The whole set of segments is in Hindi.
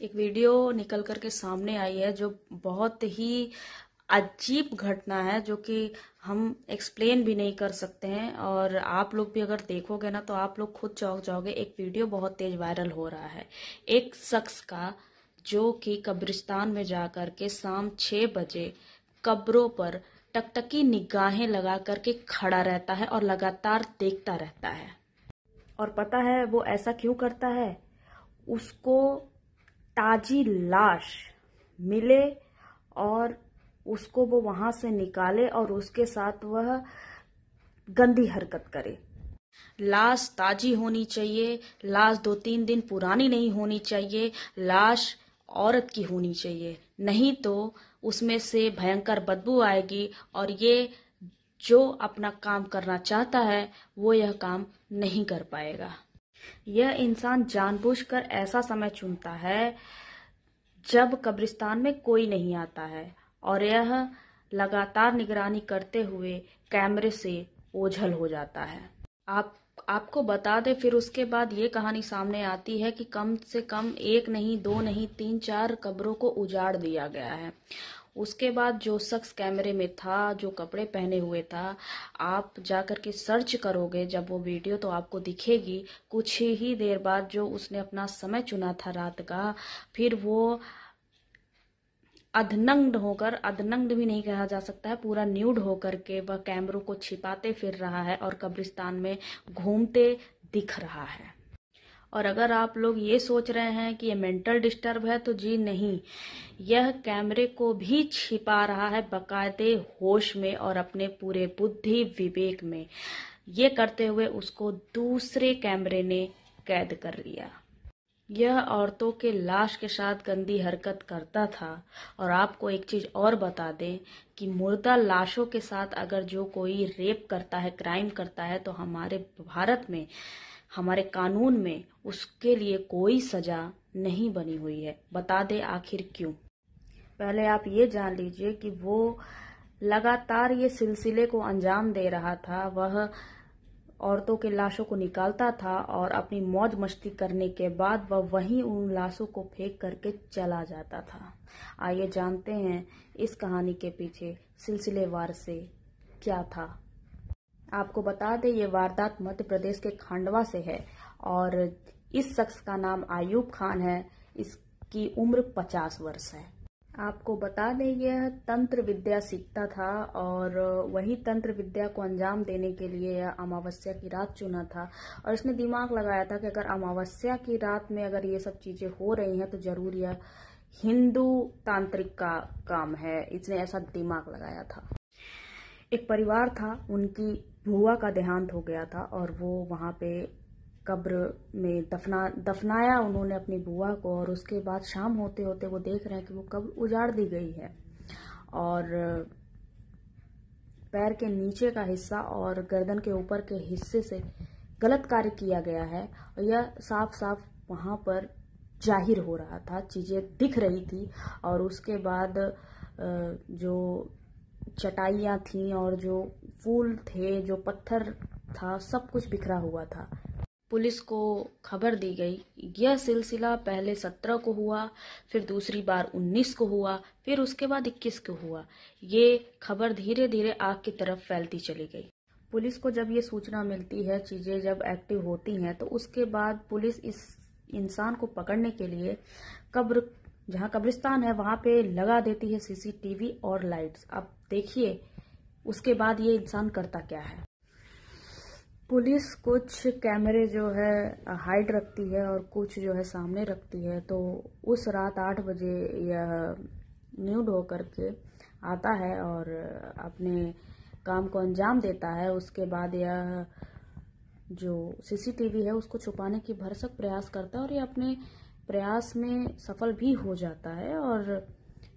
एक वीडियो निकल कर के सामने आई है जो बहुत ही अजीब घटना है, जो कि हम एक्सप्लेन भी नहीं कर सकते हैं। और आप लोग भी अगर देखोगे ना तो आप लोग खुद चौंक जाओगे। एक वीडियो बहुत तेज वायरल हो रहा है एक शख्स का, जो कि कब्रिस्तान में जा कर के शाम 6 बजे कब्रों पर टकटकी निगाहें लगा करके खड़ा रहता है और लगातार देखता रहता है। और पता है वो ऐसा क्यों करता है? उसको ताजी लाश मिले और उसको वो वहां से निकाले और उसके साथ वह गंदी हरकत करे। लाश ताजी होनी चाहिए, लाश 2-3 दिन पुरानी नहीं होनी चाहिए, लाश औरत की होनी चाहिए, नहीं तो उसमें से भयंकर बदबू आएगी और ये जो अपना काम करना चाहता है वो यह काम नहीं कर पाएगा। यह इंसान जानबूझकर ऐसा समय चुनता है जब कब्रिस्तान में कोई नहीं आता है और यह लगातार निगरानी करते हुए कैमरे से ओझल हो जाता है। आपको बता दें, फिर उसके बाद ये कहानी सामने आती है कि कम से कम 1 नहीं 2 नहीं 3-4 कब्रों को उजाड़ दिया गया है। उसके बाद जो शख्स कैमरे में था, जो कपड़े पहने हुए था, आप जाकर के सर्च करोगे जब वो वीडियो तो आपको दिखेगी। कुछ ही देर बाद जो उसने अपना समय चुना था रात का, फिर वो अधनंग भी नहीं कहा जा सकता है, पूरा न्यूड होकर के वह कैमरों को छिपाते फिर रहा है और कब्रिस्तान में घूमते दिख रहा है। और अगर आप लोग ये सोच रहे हैं कि ये मेंटल डिस्टर्ब है, तो जी नहीं, यह कैमरे को भी छिपा रहा है बाकायदे होश में और अपने पूरे बुद्धि विवेक में। ये करते हुए उसको दूसरे कैमरे ने कैद कर लिया। यह औरतों के लाश के साथ गंदी हरकत करता था। और आपको एक चीज और बता दें कि मुर्दा लाशों के साथ अगर जो कोई रेप करता है, क्राइम करता है, तो हमारे भारत में, हमारे कानून में उसके लिए कोई सजा नहीं बनी हुई है। बता दे आखिर क्यों? पहले आप ये जान लीजिए कि वो लगातार ये सिलसिले को अंजाम दे रहा था। वह औरतों के लाशों को निकालता था और अपनी मौज मस्ती करने के बाद वह वहीं उन लाशों को फेंक करके चला जाता था। आइए जानते हैं इस कहानी के पीछे सिलसिलेवार से क्या था। आपको बता दें, ये वारदात मध्य प्रदेश के खंडवा से है और इस शख्स का नाम आयूब खान है। इसकी उम्र 50 वर्ष है। आपको बता दें, यह तंत्र विद्या सीखता था और वही तंत्र विद्या को अंजाम देने के लिए यह अमावस्या की रात चुना था। और इसने दिमाग लगाया था कि अगर अमावस्या की रात में अगर ये सब चीजें हो रही हैं तो जरूर यह हिंदू तांत्रिक का काम है। इसने ऐसा दिमाग लगाया था। एक परिवार था, उनकी बुआ का देहांत हो गया था और वो वहां पे कब्र में दफनाया उन्होंने अपनी बुआ को। और उसके बाद शाम होते होते वो देख रहे हैं कि वो कब्र उजाड़ दी गई है और पैर के नीचे का हिस्सा और गर्दन के ऊपर के हिस्से से गलत कार्य किया गया है। और यह साफ साफ वहां पर जाहिर हो रहा था, चीजें दिख रही थी। और उसके बाद जो चटाइयां थी और जो फूल थे, जो पत्थर था, सब कुछ बिखरा हुआ था। पुलिस को खबर दी गई। यह सिलसिला पहले 17 को हुआ, फिर दूसरी बार 19 को हुआ, फिर उसके बाद 21 को हुआ। ये खबर धीरे धीरे आग की तरफ फैलती चली गई। पुलिस को जब ये सूचना मिलती है, चीजें जब एक्टिव होती हैं, तो उसके बाद पुलिस इस इंसान को पकड़ने के लिए कब्र, जहां कब्रिस्तान है वहां पे लगा देती है सीसीटीवी और लाइट्स। अब देखिए उसके बाद ये इंसान करता क्या है। पुलिस कुछ कैमरे जो है हाइड रखती है और कुछ जो है सामने रखती है। तो उस रात 8 बजे यह न्यूड होकर के आता है और अपने काम को अंजाम देता है। उसके बाद यह जो सीसीटीवी है उसको छुपाने की भरसक प्रयास करता है और यह अपने प्रयास में सफल भी हो जाता है। और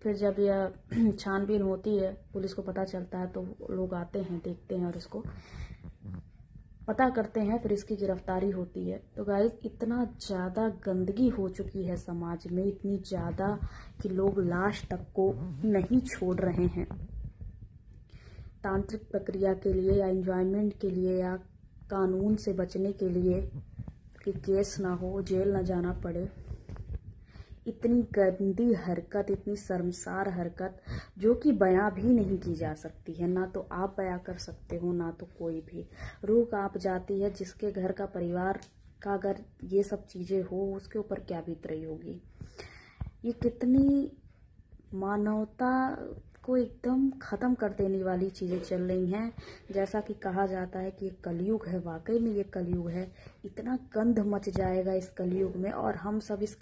फिर जब यह छानबीन होती है, पुलिस को पता चलता है, तो लोग आते हैं, देखते हैं और इसको पता करते हैं, फिर इसकी गिरफ्तारी होती है। तो गाइस, इतना ज़्यादा गंदगी हो चुकी है समाज में, इतनी ज़्यादा कि लोग लाश तक को नहीं छोड़ रहे हैं। तांत्रिक प्रक्रिया के लिए या एंजॉयमेंट के लिए या कानून से बचने के लिए कि केस ना हो, जेल ना जाना पड़े, इतनी गंदी हरकत, इतनी शर्मसार हरकत जो कि बयां भी नहीं की जा सकती है। ना तो आप बयां कर सकते हो, ना तो कोई भी। रूह कांप जाती है। जिसके घर का परिवार का अगर ये सब चीज़ें हो, उसके ऊपर क्या बीत रही होगी। ये कितनी मानवता को एकदम ख़त्म कर देने वाली चीज़ें चल रही हैं। जैसा कि कहा जाता है कि ये कलयुग है, वाकई में ये कलयुग है। इतना गंध मच जाएगा इस कलयुग में, और हम सब इस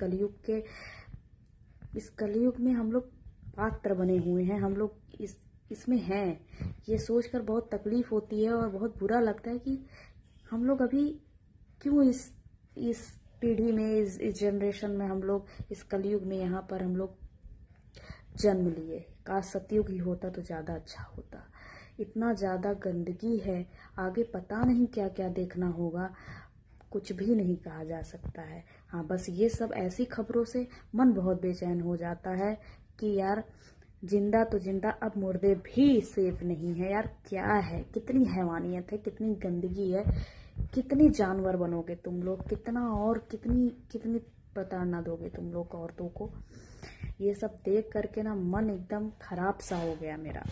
कलयुग में हम लोग पात्र बने हुए हैं। हम लोग इसमें हैं। ये सोचकर बहुत तकलीफ होती है और बहुत बुरा लगता है कि हम लोग अभी क्यों इस पीढ़ी में, इस जनरेशन में, हम लोग इस कलयुग में यहाँ पर हम लोग जन्म लिए। काश सतयुग ही होता तो ज़्यादा अच्छा होता। इतना ज़्यादा गंदगी है, आगे पता नहीं क्या क्या देखना होगा, कुछ भी नहीं कहा जा सकता है। हाँ, बस ये सब ऐसी खबरों से मन बहुत बेचैन हो जाता है कि यार जिंदा तो जिंदा, अब मुर्दे भी सेफ नहीं है। यार क्या है, कितनी हैवानियत है, कितनी गंदगी है, कितने जानवर बनोगे तुम लोग, कितना और कितनी प्रताड़ना दोगे तुम लोग औरतों को। ये सब देख करके ना मन एकदम खराब सा हो गया मेरा।